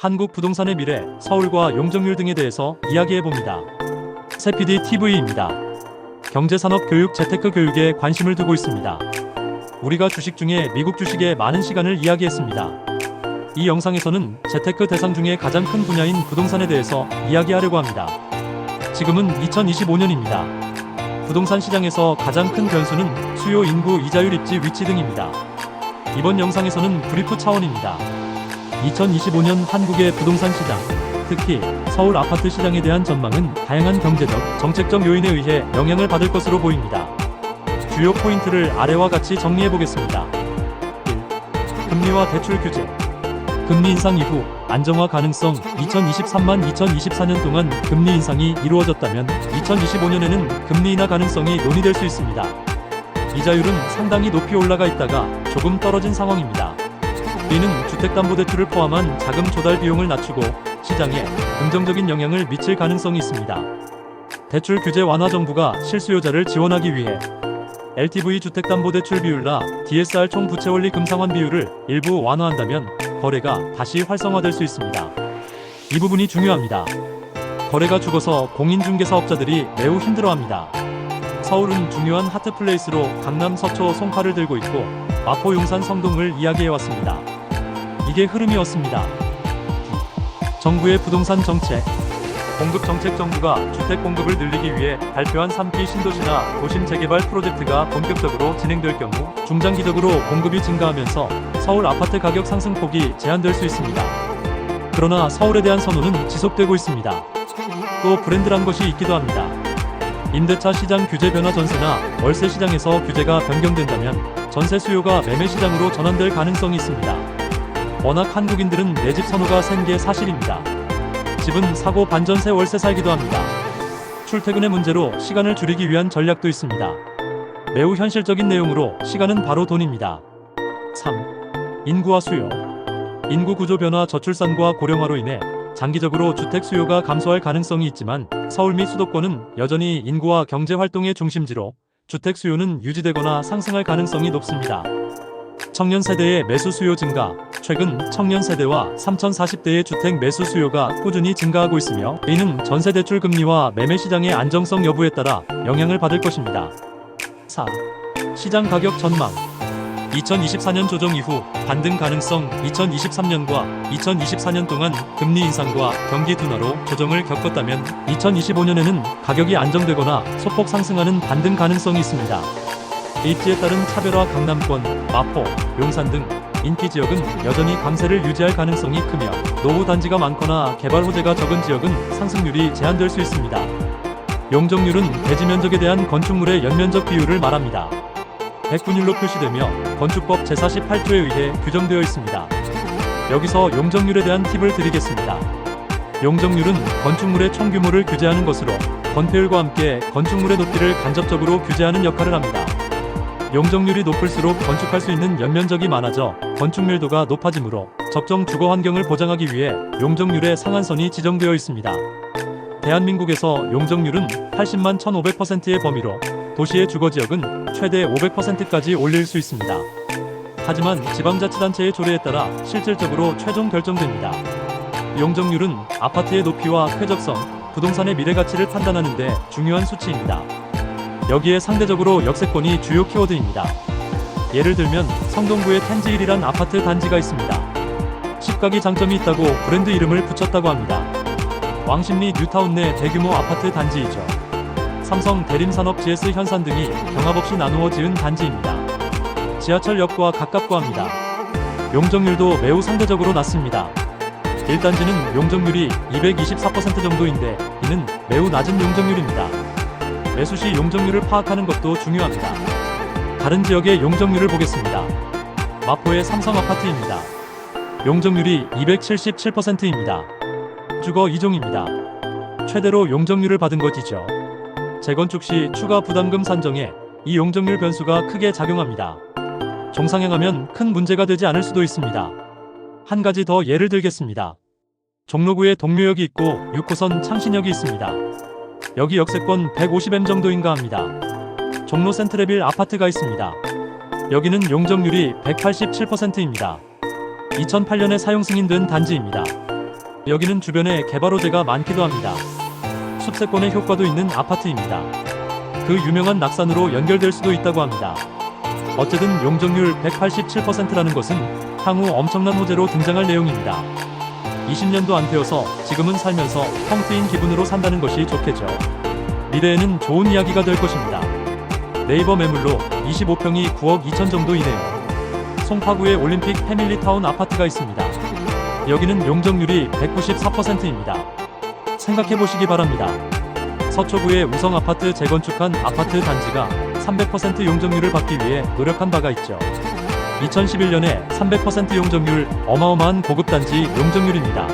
한국 부동산의 미래, 서울과 용적률 등에 대해서 이야기해봅니다. 세피디 TV입니다. 경제산업교육, 재테크 교육에 관심을 두고 있습니다. 우리가 주식 중에 미국 주식에 많은 시간을 이야기했습니다. 이 영상에서는 재테크 대상 중에 가장 큰 분야인 부동산에 대해서 이야기하려고 합니다. 지금은 2025년입니다. 부동산 시장에서 가장 큰 변수는 수요, 인구, 이자율, 입지, 위치 등입니다. 이번 영상에서는 브리프 차원입니다. 2025년 한국의 부동산 시장, 특히 서울 아파트 시장에 대한 전망은 다양한 경제적, 정책적 요인에 의해 영향을 받을 것으로 보입니다. 주요 포인트를 아래와 같이 정리해보겠습니다. 1. 금리와 대출 규제. 금리 인상 이후 안정화 가능성. 2023-2024년 동안 금리 인상이 이루어졌다면 2025년에는 금리 인하 가능성이 논의될 수 있습니다. 이자율은 상당히 높이 올라가 있다가 조금 떨어진 상황입니다. 이는 주택담보대출을 포함한 자금 조달 비용을 낮추고 시장에 긍정적인 영향을 미칠 가능성이 있습니다. 대출 규제 완화. 정부가 실수요자를 지원하기 위해 LTV 주택담보대출 비율과 DSR 총 부채원리 금상환 비율을 일부 완화한다면 거래가 다시 활성화될 수 있습니다. 이 부분이 중요합니다. 거래가 죽어서 공인중개사업자들이 매우 힘들어합니다. 서울은 중요한 하트플레이스로 강남, 서초, 송파를 들고 있고 마포, 용산, 성동을 이야기해왔습니다. 이게 흐름이었습니다. 정부의 부동산 정책. 공급 정책. 정부가 주택 공급을 늘리기 위해 발표한 3기 신도시나 도심 재개발 프로젝트가 본격적으로 진행될 경우 중장기적으로 공급이 증가하면서 서울 아파트 가격 상승폭이 제한될 수 있습니다. 그러나 서울에 대한 선호는 지속되고 있습니다. 또 브랜드란 것이 있기도 합니다. 임대차 시장 규제 변화. 전세나 월세 시장에서 규제가 변경된다면 전세 수요가 매매 시장으로 전환될 가능성이 있습니다. 워낙 한국인들은 내 집 선호가 센 게 사실입니다. 집은 사고 반전세, 월세 살기도 합니다. 출퇴근의 문제로 시간을 줄이기 위한 전략도 있습니다. 매우 현실적인 내용으로 시간은 바로 돈입니다. 3. 인구와 수요. 인구 구조 변화. 저출산과 고령화로 인해 장기적으로 주택 수요가 감소할 가능성이 있지만 서울 및 수도권은 여전히 인구와 경제 활동의 중심지로 주택 수요는 유지되거나 상승할 가능성이 높습니다. 청년 세대의 매수 수요 증가. 최근 청년 세대와 3040대의 주택 매수 수요가 꾸준히 증가하고 있으며 이는 전세 대출 금리와 매매 시장의 안정성 여부에 따라 영향을 받을 것입니다. 4. 시장 가격 전망. 2024년 조정 이후 반등 가능성. 2023년과 2024년 동안 금리 인상과 경기 둔화로 조정을 겪었다면 2025년에는 가격이 안정되거나 소폭 상승하는 반등 가능성이 있습니다. 입지에 따른 차별화. 강남권, 마포, 용산 등 인기 지역은 여전히 강세를 유지할 가능성이 크며 노후 단지가 많거나 개발 호재가 적은 지역은 상승률이 제한될 수 있습니다. 용적률은 대지 면적에 대한 건축물의 연면적 비율을 말합니다. 100분율로 표시되며 건축법 제48조에 의해 규정되어 있습니다. 여기서 용적률에 대한 팁을 드리겠습니다. 용적률은 건축물의 총규모를 규제하는 것으로 건폐율과 함께 건축물의 높이를 간접적으로 규제하는 역할을 합니다. 용적률이 높을수록 건축할 수 있는 연면적이 많아져 건축 밀도가 높아지므로 적정 주거 환경을 보장하기 위해 용적률의 상한선이 지정되어 있습니다. 대한민국에서 용적률은 80만 1500%의 범위로 도시의 주거지역은 최대 500%까지 올릴 수 있습니다. 하지만 지방자치단체의 조례에 따라 실질적으로 최종 결정됩니다. 용적률은 아파트의 높이와 쾌적성, 부동산의 미래가치를 판단하는 데 중요한 수치입니다. 여기에 상대적으로 역세권이 주요 키워드입니다. 예를 들면 성동구에 텐지1이란 아파트 단지가 있습니다. 십각이 장점이 있다고 브랜드 이름을 붙였다고 합니다. 왕십리 뉴타운 내 대규모 아파트 단지이죠. 삼성, 대림산업, GS, 현산 등이 경합 없이 나누어 지은 단지입니다. 지하철역과 가깝고 합니다. 용적률도 매우 상대적으로 낮습니다. 1단지는 용적률이 224% 정도인데 이는 매우 낮은 용적률입니다. 매수 시 용적률을 파악하는 것도 중요합니다. 다른 지역의 용적률을 보겠습니다. 마포의 삼성 아파트입니다. 용적률이 277%입니다. 주거 2종입니다. 최대로 용적률을 받은 것이죠. 재건축 시 추가 부담금 산정에 이 용적률 변수가 크게 작용합니다. 종상향하면 큰 문제가 되지 않을 수도 있습니다. 한 가지 더 예를 들겠습니다. 종로구에 동묘역이 있고 6호선 창신역이 있습니다. 여기 역세권 150M 정도인가 합니다. 종로 센트레빌 아파트가 있습니다. 여기는 용적률이 187%입니다. 2008년에 사용 승인된 단지입니다. 여기는 주변에 개발 호재가 많기도 합니다. 숲세권의 효과도 있는 아파트입니다. 그 유명한 낙산으로 연결될 수도 있다고 합니다. 어쨌든 용적률 187%라는 것은 향후 엄청난 호재로 등장할 내용입니다. 20년도 안 되어서 지금은 살면서 텅 트인 기분으로 산다는 것이 좋겠죠. 미래에는 좋은 이야기가 될 것입니다. 네이버 매물로 25평이 9억 2천 정도이네요. 송파구에 올림픽 패밀리타운 아파트가 있습니다. 여기는 용적률이 194%입니다. 생각해보시기 바랍니다. 서초구의 우성아파트 재건축한 아파트 단지가 300% 용적률을 받기 위해 노력한 바가 있죠. 2011년에 300% 용적률, 어마어마한 고급 단지 용적률입니다.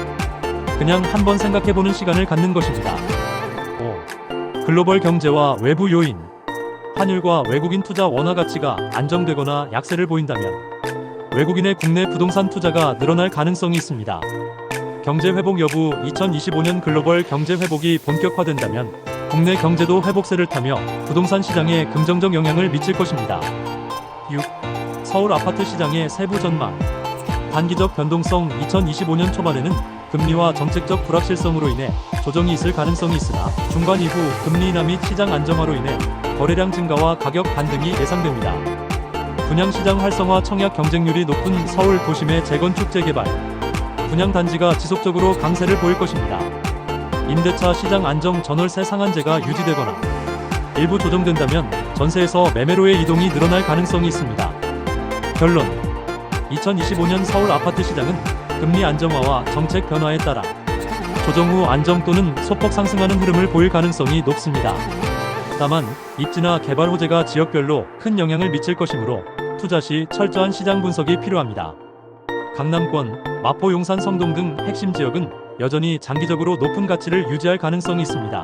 그냥 한번 생각해보는 시간을 갖는 것입니다. 5. 글로벌 경제와 외부 요인. 환율과 외국인 투자 원화 가치가 안정되거나 약세를 보인다면 외국인의 국내 부동산 투자가 늘어날 가능성이 있습니다. 경제 회복 여부. 2025년 글로벌 경제 회복이 본격화된다면 국내 경제도 회복세를 타며 부동산 시장에 긍정적 영향을 미칠 것입니다. 6. 서울 아파트 시장의 세부 전망. 단기적 변동성. 2025년 초반에는 금리와 정책적 불확실성으로 인해 조정이 있을 가능성이 있으나 중반 이후 금리 인하 및 시장 안정화로 인해 거래량 증가와 가격 반등이 예상됩니다. 분양시장 활성화. 청약 경쟁률이 높은 서울 도심의 재건축 재개발, 분양단지가 지속적으로 강세를 보일 것입니다. 임대차 시장 안정. 전월세 상한제가 유지되거나 일부 조정된다면 전세에서 매매로의 이동이 늘어날 가능성이 있습니다. 결론. 2025년 서울 아파트 시장은 금리 안정화와 정책 변화에 따라 조정 후 안정 또는 소폭 상승하는 흐름을 보일 가능성이 높습니다. 다만 입지나 개발 호재가 지역별로 큰 영향을 미칠 것이므로 투자 시 철저한 시장 분석이 필요합니다. 강남권, 마포, 용산, 성동 등 핵심 지역은 여전히 장기적으로 높은 가치를 유지할 가능성이 있습니다.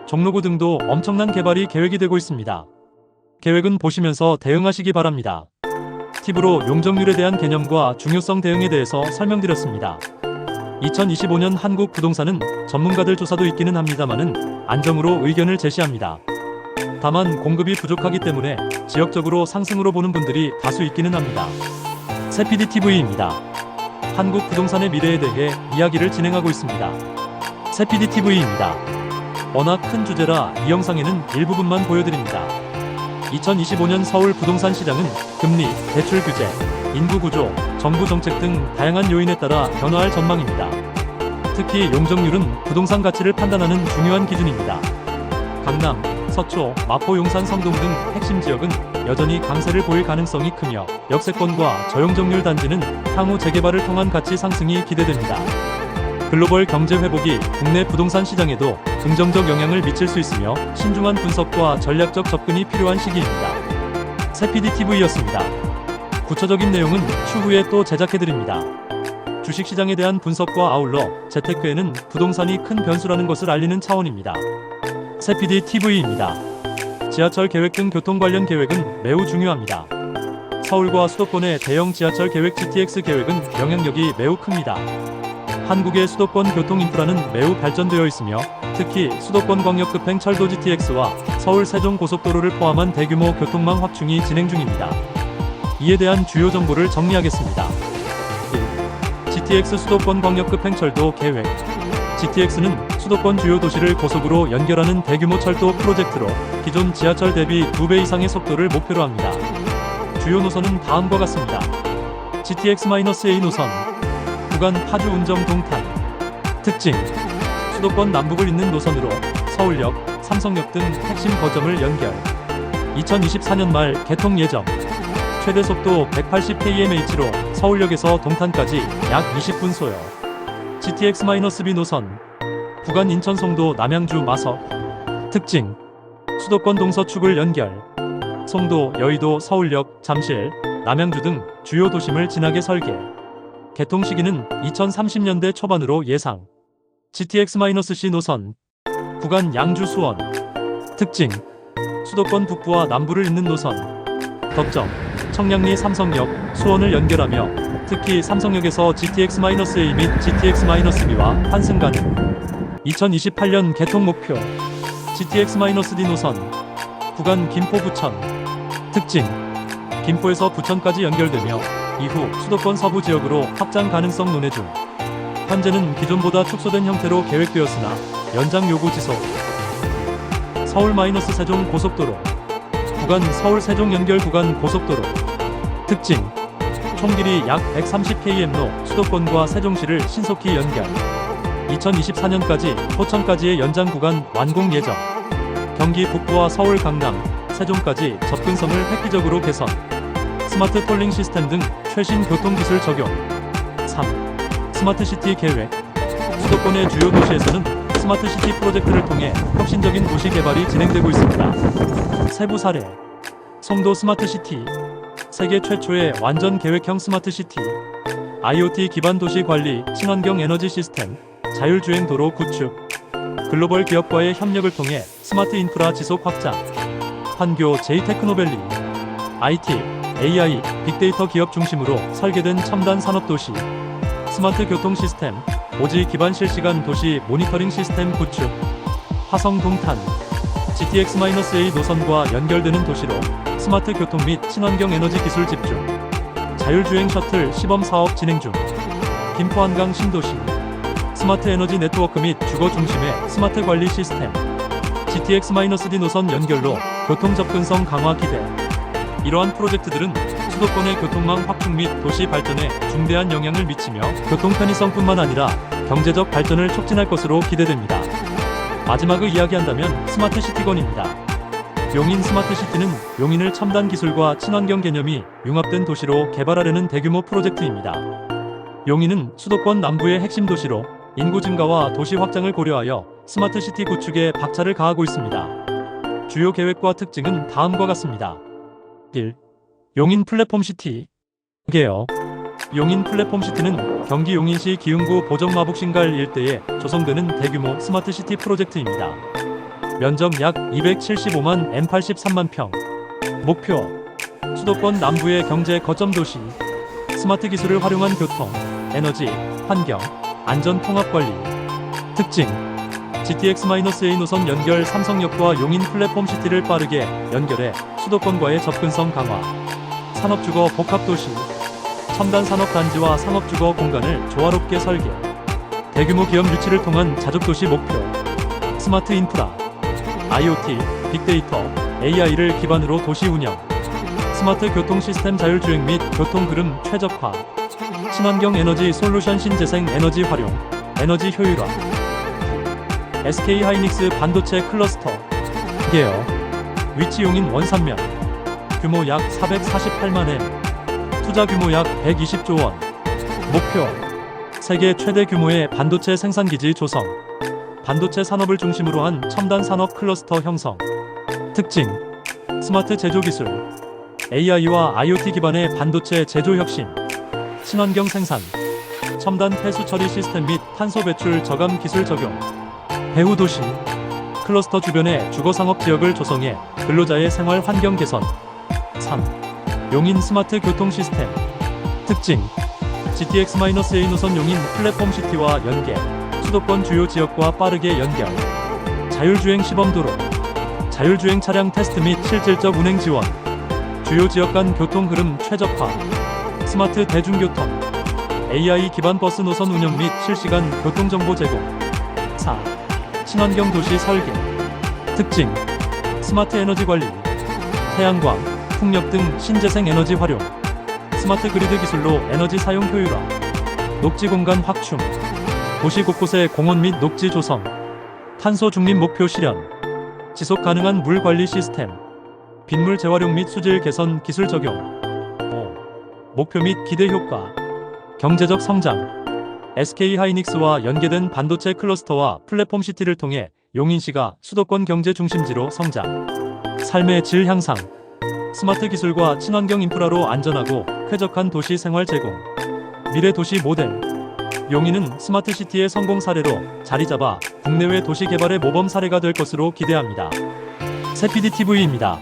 종로구 등도 엄청난 개발이 계획이 되고 있습니다. 계획은 보시면서 대응하시기 바랍니다. 팁으로 용적률에 대한 개념과 중요성 대응에 대해서 설명드렸습니다. 2025년 한국 부동산은 전문가들 조사도 있기는 합니다만은 안정으로 의견을 제시합니다. 다만 공급이 부족하기 때문에 지역적으로 상승으로 보는 분들이 다수 있기는 합니다. 새PDTV입니다. 한국 부동산의 미래에 대해 이야기를 진행하고 있습니다. 새PDTV입니다. 워낙 큰 주제라 이 영상에는 일부분만 보여드립니다. 2025년 서울 부동산 시장은 금리, 대출 규제, 인구 구조, 정부 정책 등 다양한 요인에 따라 변화할 전망입니다. 특히 용적률은 부동산 가치를 판단하는 중요한 기준입니다. 강남, 서초, 마포, 용산, 성동 등 핵심 지역은 여전히 강세를 보일 가능성이 크며 역세권과 저용적률 단지는 향후 재개발을 통한 가치 상승이 기대됩니다. 글로벌 경제 회복이 국내 부동산 시장에도 긍정적 영향을 미칠 수 있으며 신중한 분석과 전략적 접근이 필요한 시기입니다. 새PDTV였습니다. 구체적인 내용은 추후에 또 제작해드립니다. 주식시장에 대한 분석과 아울러 재테크에는 부동산이 큰 변수라는 것을 알리는 차원입니다. 새PDTV입니다. 지하철 계획 등 교통 관련 계획은 매우 중요합니다. 서울과 수도권의 대형 지하철 계획 GTX 계획은 영향력이 매우 큽니다. 한국의 수도권 교통 인프라는 매우 발전되어 있으며 특히 수도권 광역급행 철도 GTX와 서울 세종 고속도로를 포함한 대규모 교통망 확충이 진행 중입니다. 이에 대한 주요 정보를 정리하겠습니다. 1. GTX 수도권 광역급행 철도 계획. GTX는 수도권 주요 도시를 고속으로 연결하는 대규모 철도 프로젝트로 기존 지하철 대비 2배 이상의 속도를 목표로 합니다. 주요 노선은 다음과 같습니다. GTX-A 노선. 구간 파주 운정 동탄. 특징. 수도권 남북을 잇는 노선으로 서울역, 삼성역 등 핵심 거점을 연결. 2024년 말 개통 예정. 최대 속도 180km/h로 서울역에서 동탄까지 약 20분 소요. GTX-B 노선. 구간 인천 송도 남양주 마석. 특징. 수도권 동서축을 연결. 송도, 여의도, 서울역, 잠실, 남양주 등 주요 도심을 지나게 설계. 개통 시기는 2030년대 초반으로 예상. GTX-C 노선. 구간 양주 수원. 특징. 수도권 북부와 남부를 잇는 노선. 덕점. 청량리 삼성역, 수원을 연결하며 특히 삼성역에서 GTX-A 및 GTX-B와 환승 가능. 2028년 개통 목표. GTX-D 노선. 구간 김포 부천. 특징. 김포에서 부천까지 연결되며 이후 수도권 서부 지역으로 확장 가능성 논의 중. 현재는 기존보다 축소된 형태로 계획되었으나 연장 요구 지속. 서울-세종 고속도로 구간 서울 세종 연결 구간 고속도로 특징 총 길이 약 130km로 수도권과 세종시를 신속히 연결. 2024년까지 포천까지의 연장 구간 완공 예정. 경기 북부와 서울 강남, 세종까지 접근성을 획기적으로 개선. 스마트 톨링 시스템 등 최신 교통기술 적용. 3. 스마트시티 계획. 수도권의 주요 도시에서는 스마트시티 프로젝트를 통해 혁신적인 도시 개발이 진행되고 있습니다. 세부 사례. 송도 스마트시티. 세계 최초의 완전 계획형 스마트시티. IoT 기반 도시 관리, 친환경 에너지 시스템, 자율주행 도로 구축. 글로벌 기업과의 협력을 통해 스마트 인프라 지속 확장. 판교 J-테크노밸리. IT, AI, 빅데이터 기업 중심으로 설계된 첨단 산업도시. 스마트 교통 시스템, 오지 기반 실시간 도시 모니터링 시스템 구축. 화성 동탄. GTX-A 노선과 연결되는 도시로 스마트 교통 및 친환경 에너지 기술 집중. 자율주행 셔틀 시범 사업 진행 중. 김포 한강 신도시. 스마트 에너지 네트워크 및 주거 중심의 스마트 관리 시스템. GTX-D 노선 연결로 교통 접근성 강화 기대. 이러한 프로젝트들은 수도권의 교통망 확충 및 도시 발전에 중대한 영향을 미치며 교통 편의성뿐만 아니라 경제적 발전을 촉진할 것으로 기대됩니다. 마지막을 이야기한다면 스마트시티건입니다. 용인 스마트시티는 용인을 첨단 기술과 친환경 개념이 융합된 도시로 개발하려는 대규모 프로젝트입니다. 용인은 수도권 남부의 핵심 도시로 인구 증가와 도시 확장을 고려하여 스마트시티 구축에 박차를 가하고 있습니다. 주요 계획과 특징은 다음과 같습니다. 1. 용인 플랫폼시티 개요. 용인 플랫폼시티는 경기 용인시 기흥구 보정마북신갈 일대에 조성되는 대규모 스마트시티 프로젝트입니다. 면적 약 275만 M83만 평. 목표 수도권 남부의 경제 거점 도시. 스마트 기술을 활용한 교통, 에너지, 환경, 안전 통합 관리. 특징 GTX-A 노선 연결 삼성역과 용인 플랫폼시티를 빠르게 연결해 수도권과의 접근성 강화. 산업주거 복합도시. 첨단 산업단지와 상업주거 공간을 조화롭게 설계. 대규모 기업 유치를 통한 자족도시 목표. 스마트 인프라. IoT, 빅데이터, AI를 기반으로 도시 운영. 스마트 교통 시스템 자율주행 및 교통 흐름 최적화. 친환경 에너지 솔루션 신재생 에너지 활용. 에너지 효율화. SK 하이닉스 반도체 클러스터 개요. 위치 용인 원산면. 규모 약 448만 M. 투자 규모 약 120조 원. 목표 세계 최대 규모의 반도체 생산기지 조성. 반도체 산업을 중심으로 한 첨단 산업 클러스터 형성. 특징 스마트 제조 기술. AI와 IoT 기반의 반도체 제조 혁신. 친환경 생산. 첨단 폐수 처리 시스템 및 탄소 배출 저감 기술 적용. 배후 도시. 클러스터 주변의 주거상업 지역을 조성해 근로자의 생활 환경 개선. 3. 용인 스마트 교통 시스템. 특징 GTX-A 노선 용인 플랫폼시티와 연계. 수도권 주요 지역과 빠르게 연결. 자율주행 시범도로. 자율주행 차량 테스트 및 실질적 운행 지원. 주요 지역 간 교통 흐름 최적화. 스마트 대중교통. AI 기반 버스 노선 운영 및 실시간 교통정보 제공. 4. 친환경 도시 설계. 특징 스마트 에너지 관리. 태양광, 풍력 등 신재생 에너지 활용. 스마트 그리드 기술로 에너지 사용 효율화. 녹지 공간 확충. 도시 곳곳에 공원 및 녹지 조성. 탄소 중립 목표 실현. 지속 가능한 물 관리 시스템. 빗물 재활용 및 수질 개선 기술 적용. 5. 목표 및 기대 효과. 경제적 성장. SK 하이닉스와 연계된 반도체 클러스터와 플랫폼 시티를 통해 용인시가 수도권 경제 중심지로 성장. 삶의 질 향상. 스마트 기술과 친환경 인프라로 안전하고 쾌적한 도시 생활 제공. 미래 도시 모델. 용인은 스마트 시티의 성공 사례로 자리 잡아 국내외 도시 개발의 모범 사례가 될 것으로 기대합니다. 세피디TV입니다.